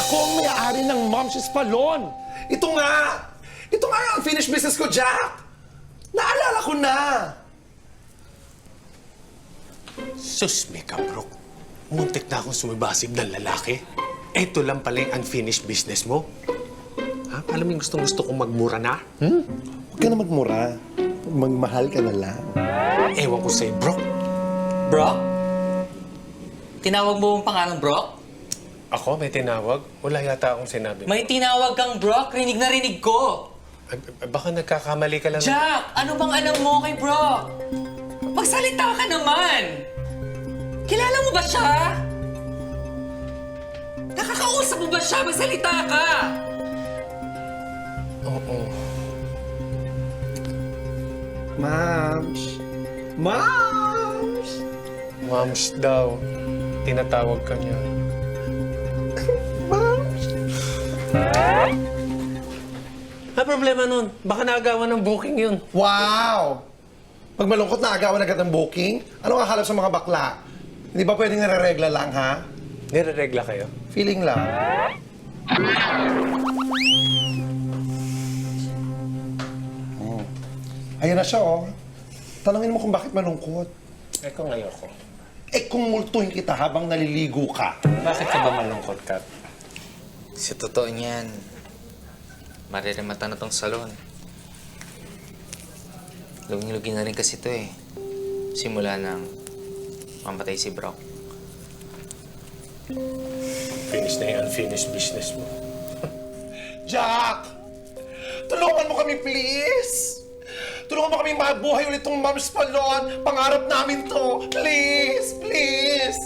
Ako ang may-ari ng Mom's Palon. Ito nga! Ito nga yung unfinished business ko, Jack! Naalala ko na! Sus, Mika, bro. Muntik na akong sumibasig ng lalaki. Ito lang pala yung unfinished business mo. Ha? Alam mo yung gustong-gusto kong magmura na? Huwag ka na magmura. Magmahal ka na lang. Ewan ko sa'yo, bro. Brock? Tinawag mo ang pangalang Brock? Ako, may tinawag? Wala yata akong sinabi. May tinawag kang Brock? Rinig na rinig ko! Baka nagkakamali ka lang. Jack! Ano bang alam mo kay Brock? Magsalita ka naman! Kilala mo ba siya? Nakakausap mo ba siya? Magsalita ka! Oo. Moms! Moms! Moms daw. Tinatawag ka niya. Moms! Ano problema nun? Baka naagawan ng booking yun. Wow! Pag malungkot na agawan agad ng booking, ano ang halap sa mga bakla? Hindi ba pwedeng nare-regla lang, ha? Nire-regla kayo? Feeling lang. Ayan na siya, oh. Tanungin mo kung bakit malungkot. Eh kung ayoko. Eh kung multuhin kita habang naliligo ka. Bakit ka ba malungkot, Kat? Sa totoo niyan, maririmata na tong salon. Luging-lugin na rin kasi ito eh. Simula nang mamatay si Brock. Finish na yung unfinished business mo. Jack! Tulungan mo kami, please! Tulungan mo kami mabuhay ulit tong Mom's Palon. Pangarap namin to. Please! Please!